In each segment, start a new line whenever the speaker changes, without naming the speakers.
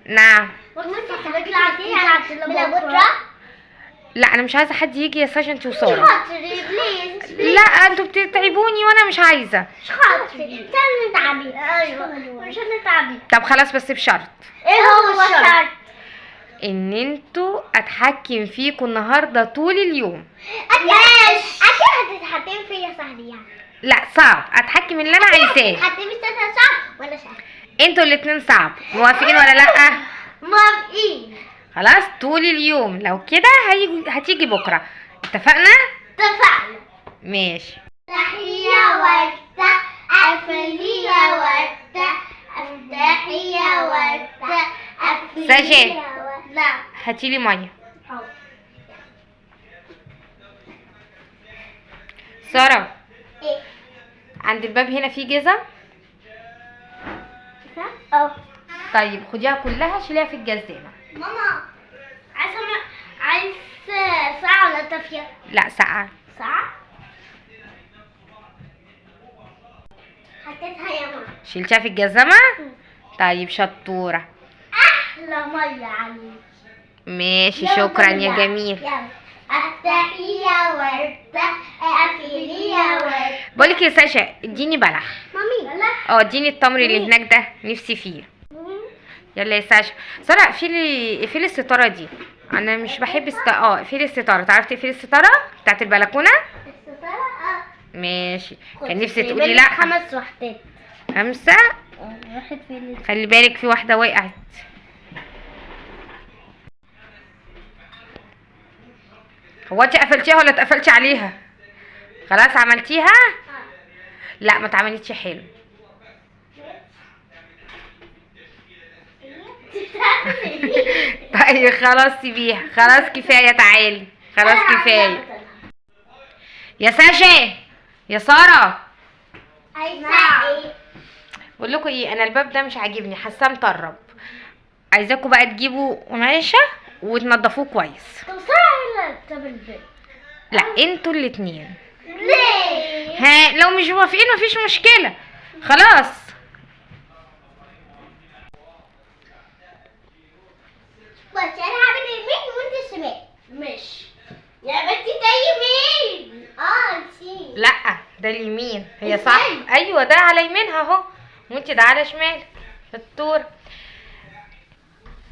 نعم.
بكره.
لا انا مش عايزه حد يجي يا ساشا انت وساره.
خاطري بليز.
لا انتوا بتتعبوني وانا مش عايزه.
مش خاطري استني نتعبي. ايوه مش هنتعبي.
طب خلاص بس بشرط.
ايه هو الشرط؟
ان انتوا اتحكم فيكم النهارده طول اليوم.
ماشي. اكيد هتتحكمي فيا يا صاحبي يعني.
لا صعب اتحكم اللي انا عايزاه.
هتتحكمي صعب ولا سهل؟
انتوا الاتنين صعب. موافقين ولا لا؟
موافقين.
خلاص طول اليوم لو كده هتيجي بكره. اتفقنا؟
اتفقنا.
ماشي.
افتحي يا ورده قفلي يا ورده افتحي يا ورده قفلي
سجاد.
يا ورده. لا
هاتيلي ميه.
حاضر.
ساره
ايه؟
عند الباب هنا في جزم.
اه.
طيب خديها كلها شيليها في الجزامه.
ماما عايز ساعة ولا تافية؟
لا ساعه.
ساعة؟ حطيتها يا ماما.
شيلتها في الجزامه. طيب شطوره.
أحلى مية عليك.
ماشي شكرا يا جميل.
يلا افتحي يا وردة اقفلي يا وردة.
بقولك يا ساشا اديني بلح.
مامي بلح.
اديني التمر اللي هناك ده نفسي فيه. يلا يا ساشا. ساره اقفلي الستاره دي. انا مش بحب اقفلي الستاره. تعرفي تقفلي الستاره بتاعت البلكونه؟
الستارة
ماشي. كان نفسي تقولي لا.
5 وحدات.
5.
راحت فين؟
خلي بالك في واحده وقعت. هو انت قفلتيها ولا اتقفلتي عليها؟ خلاص عملتيها؟ لا ما اتعملتش حلو. طيب خلاص سيبيها. خلاص كفايه تعالي. خلاص كفايه. يا ساشا يا ساره.
عايزة ايه؟
بقول لكم ايه، انا الباب ده مش عاجبني حاساه مطرب. عايزاكم بقى تجيبوا قماشه وتنضفوه كويس.
طب سرعة ولا طب البيت؟
لا انتوا الاتنين.
ليه؟
ها لو مش موافقين مفيش مشكله. خلاص.
بس انا هعمل اليمين وانت الشمال. ماشي يا بنتي ده يمين. نسيت.
لا ده اليمين. هي صح. ايوه ده على يمينها اهو وانت ده على شمال. شطور.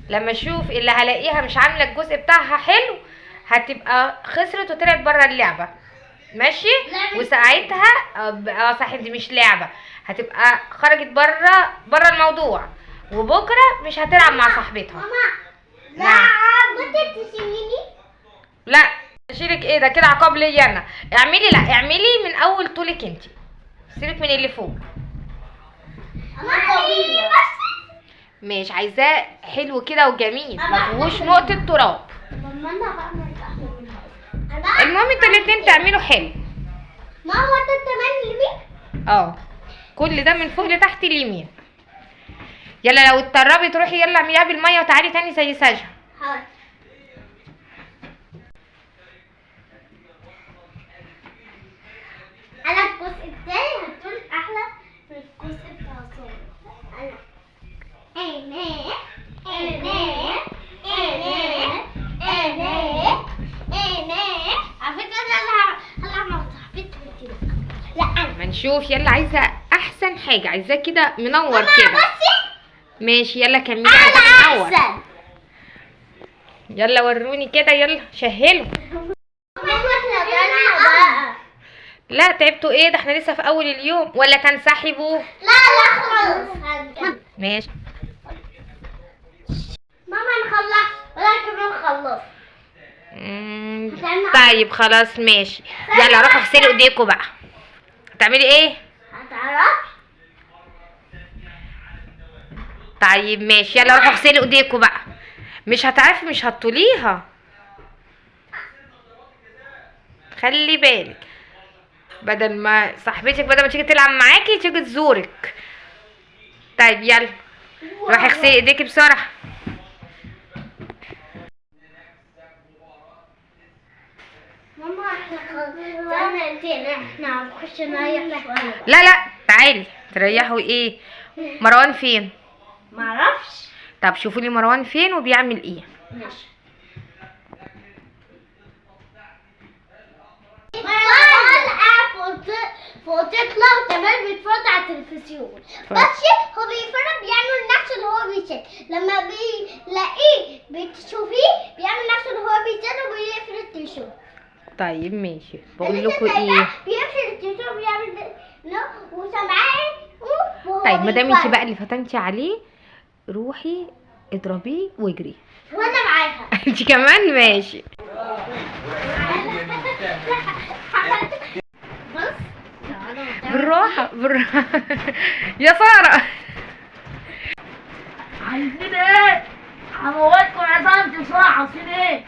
لما اشوف اللي هلاقيها مش عامله الجزء بتاعها حلو هتبقى خسرت وطلعت بره اللعبه. ماشي. وساعتها صح دي مش لعبه. هتبقى خرجت بره الموضوع وبكره مش هتلعب مع صاحبتها.
ماما
نعم.
ممكن تشيليني؟
لا اشيلك ايه؟ ده كده عقاب ليا انا. اعملي من اول طولك انت. سيبك من اللي فوق. مش عايزاه حلو كده وجميل ما فيهوش نقطه تراب. المهم انتوا الاتنين تعملوا حلو.
ما هو ده التمام اليمين؟
كل ده من فوق لتحت اليمين. يلا لو اتطربت روحي يلا اعمليها بالميه وتعالي تاني زي سجا.
حاضر. انا الجزء التاني هتكون احلى من الجزء بتاع صوت. على فكرة انا هلعب مع صاحبتي كده. لا
ما نشوف. يلا عايزه احسن حاجه. عايزاه كده منور كده. ماشي يلا كملي.
انا
منور.
احسن.
يلا وروني كده. يلا شهلوا. لا تعبتوا ايه؟ ده احنا لسه في اول اليوم. ولا تنسحبوا؟
لا خالص.
ماشي.
ماما نخلص ولا كمان نخلص.
طيب خلاص ماشي. يلا روحوا اغسلوا ايديكوا بقى. هتعملي ايه؟
هتعرفي؟
طيب ماشي. يلا روحوا اغسلوا ايديكوا بقى. مش هتعرفي مش هتطوليها. خلي بالك بدل ما صاحبتك بدل ما تيجي تلعب معاكي تيجي تزورك. طيب يلا روحي اغسلي ايديكي بسرعه.
ماما احنا هنخش نريح شويه.
لا تعالي تريحوا ايه؟ مروان فين؟
معرفش.
طب شوفوا لي مروان فين وبيعمل ايه.
ماشي. فوق تطلع وتمام بيتفرج على التلفزيون. بس هو بيتفرج بيعمل نفسه اللي هو بيشد، لما بيلاقيه بتشوفيه بيعمل نفسه اللي هو بيشد وبيقفل التلفزيون.
طيب ماشي، بقول لكم ايه،
بيقفل التلفزيون وبيعمل وسامعاه.
طيب ما دام انت بقى اللي فتنتي عليه روحي اضربيه واجري.
وانا معاها.
انت كمان ماشي. بالراحة بالراحة. يا سارة
عايزين ايه؟ هموتكم عصام بسرعة. عايزين ايه؟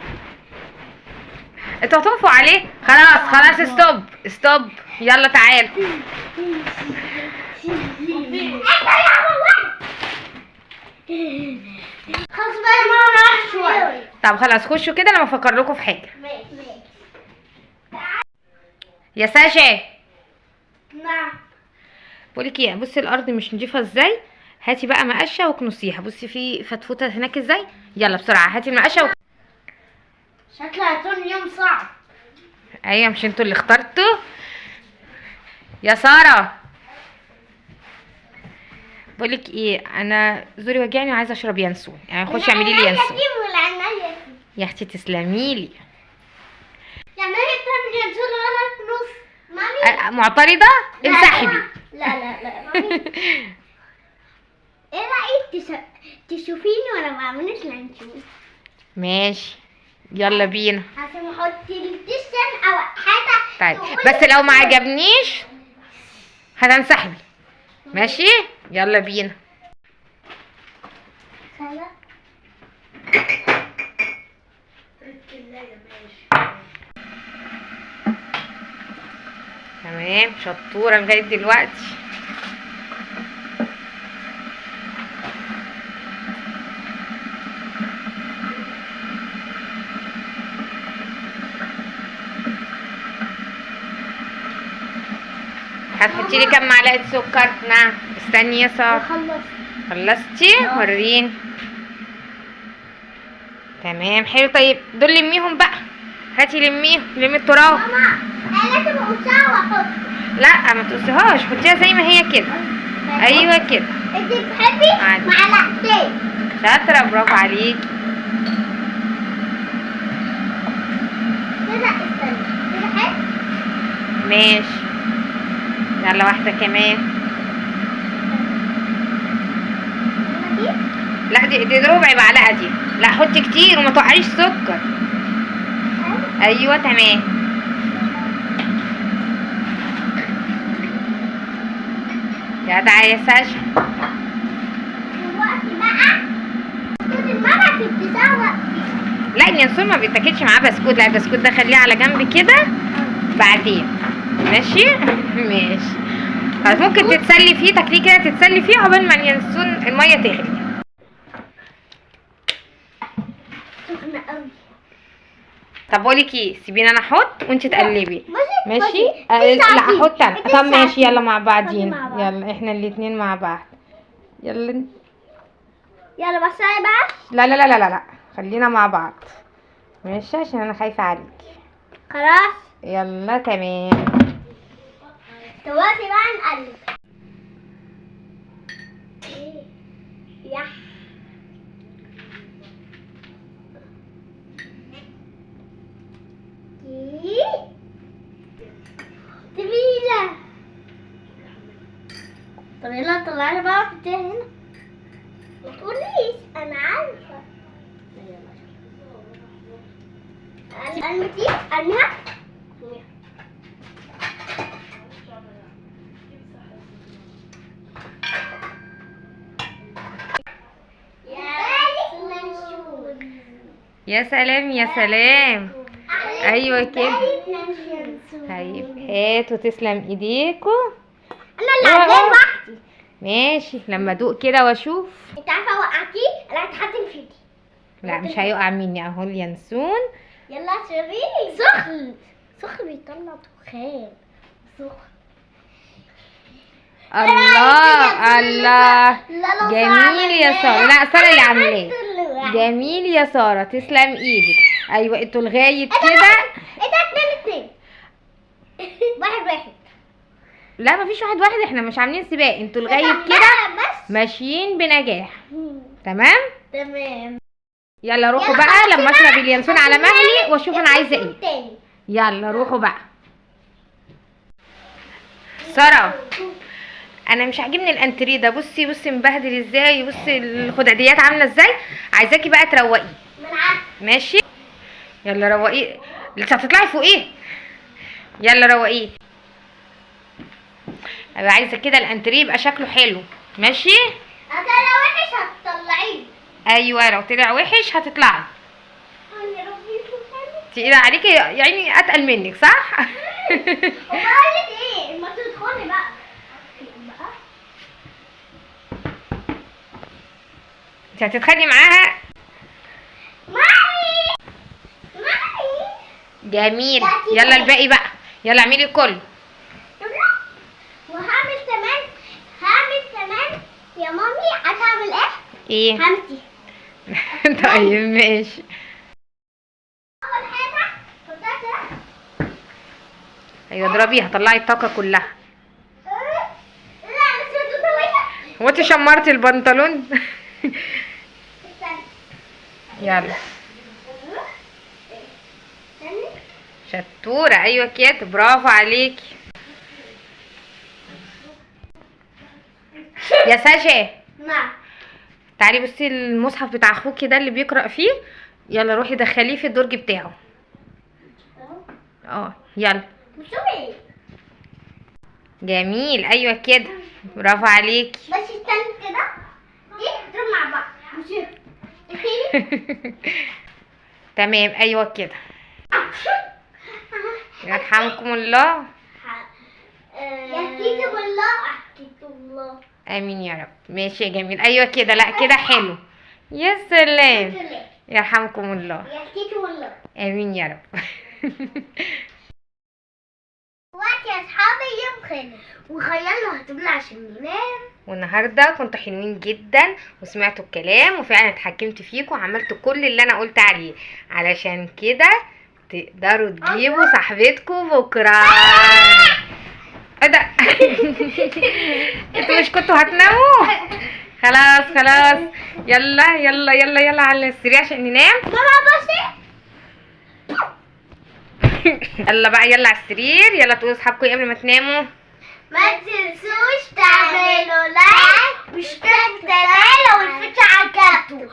انتوا هتقفوا عليه؟ خلاص ستوب ستوب، يلا تعال.
خلاص بقى يا ماما راح شوية.
طب خلاص خشوا كده لما افكر لكم في حاجة. يا ساشا
نعم.
بقولك ايه، بصي الارض مش نضيفه ازاي، هاتي بقى مقشه وكنسيها. بصي في فتفوته هناك ازاي، يلا بسرعه هاتي المقشه
شكلها هيكون يوم صعب.
ايوه مش انتوا اللي اخترتوا. يا ساره بقولك ايه، انا زوري وجعني وعايزه اشرب ينسون، يعني خشي اعملي لي ينسون. يا اختي تسلميلي.
يعني هي بتعمل ينسون وانا في نص. مامي
معترضه؟ انسحبي.
لا مامي. ايه رأيك تشوفيني وانا بعملش ينسون؟
ماشي يلا بينا.
عشان احط التيشن او حاجه.
طيب بس لو ما عجبنيش هتنسحبي. ماشي يلا بينا. تمام شطوره لغايه دلوقتي. هتحطي لي كام معلقه سكر؟ نعم استني يا ساره. خلصتي؟ وريني. تمام حلو. طيب دول لميهم بقى، هاتي لميهم، لمي التراب.
ماما انا لازم اقصها واحط.
لا ما تقصيهاش، حطيها زي ما هي كده. ايوه كده.
انت بتحبي معلقتين.
شاطره برافو عليكي.
كده استني كده حلو.
ماشي يلا واحده كمان. لا دي ربع معلقه دي، لا حطي كتير وما توقعيش سكر. ايوه تمام. جدع يا ساشا.
دلوقتي بقى المرة بتتسوق.
لا اليانسون ما بيتاكلش معاه بسكوت، لا البسكوت ده خليه على جنب كده بعدين. ماشي ماشي خلاص. ممكن تتسلي فيه، تاكليه كده تتسلي فيه عقبال ما اليانسون الميه تغلي.
سخنة قوي.
طب بقولك ايه، سيبيني انا احط وانت تقلبي.
ماشي.
لا احط انا. طب ماشي يلا مع
مع
بعضين.
بعض.
يلا احنا الاتنين مع بعض. يلا
يلا بس انا بقى.
لا خلينا مع بعض ماشي عشان انا خايفه عليكي.
خلاص
يلا تمام.
دلوقتي بقى نقلب. يح تبيلة. طب يلا طلعنا بقى في هنا. ما تقوليش انا عارفة. المتي ارميها.
يا سلام يا سلام. ايوه كده. طيب هات وتسلم ايديكوا.
انا اللي هعمل لوحدي.
ماشي لما ادوق كده واشوف.
انت عارفه وقعتيه انا هتحطم في ايدي.
لا مش هيقع مني اهو اليانسون.
يلا شربيه. سخن بيطلع دخان. سخن.
الله الله، جميل يا ساره. لا ساره اللي عاملاه. جميل يا ساره، تسلم ايدك. ايوه انتوا لغايه كده.
ايه ده؟ 2-2. 1-1.
لا مفيش 1-1، احنا مش عاملين سباق، انتوا لغايه كده ماشيين بنجاح. تمام. يلا روحوا بقى لما اشرب اليانسون على مهلي واشوف انا عايزه ايه. يلا روحوا بقى. ساره انا مش عاجبني الانتريه ده. بصي بصي مبهدل ازاي، بصي الخداديات عامله ازاي. عايزاكي بقى تروقيه. ماشي يلا روقيه، لسه هتطلعي فوقيه. يلا روقيه. انا عايزه كده الانتريه يبقى شكله حلو. ماشي.
لو وحش هتطلعيه.
ايوه لو طلع وحش هتطلعي. تقيله عليكي يعني، اتقل منك صح.
وقالت ايه؟ ما تدخلي بقى.
انت هتتخانقي معاها.
مامي.
جميل. يلا الباقي بقى، يلا اعملي الكل.
وهعمل كمان يا مامي. هتعمل ايه؟
ايه؟
همتي.
طيب ماشي.
اول حاجه حطها كده.
ايوه اضربيها، طلعي الطاقه كلها.
لا لسه طويله.
هو انت شمرتي البنطلون؟
استني.
يلا شطوره. ايوه كده، برافو عليكي يا ساشا.
نعم.
تعالي بصي المصحف بتاع اخوكي ده اللي بيقرأ فيه. يلا روحي دخليه في الدرج بتاعه. يلا.
شوفي.
جميل. ايوه كده، برافو عليكي.
بس استني كده. دي تضرب مع بعض. مش
تمام. ايوه كده، يرحمكم الله.
يهديك والله. احكيك الله.
امين يا رب. ماشي يا جميل. ايوه كده، لا كده حلو. يا سلام، يرحمكم الله.
يهديك والله.
امين يا رب.
وقت يا اصحابي يوم خير وخيالنا هتبلع عشان ننام.
والنهارده كنتوا حلوين جدا وسمعتوا الكلام وفعلا اتحكمت فيكم وعملت كل اللي انا قلت عليه، علشان كده تقدروا تجيبوا صاحبتكم بكره. ايه ده؟ انتوا مش كنتوا هتناموا؟ خلاص خلاص، يلا يلا يلا يلا على السرير عشان ننام.
ماما بصي.
يلا بقى يلا على السرير. يلا تقولوا لاصحابكم قبل ما تناموا.
ما تنسوش تعملوا لايك واشتراك لو الفيديو عجبكم.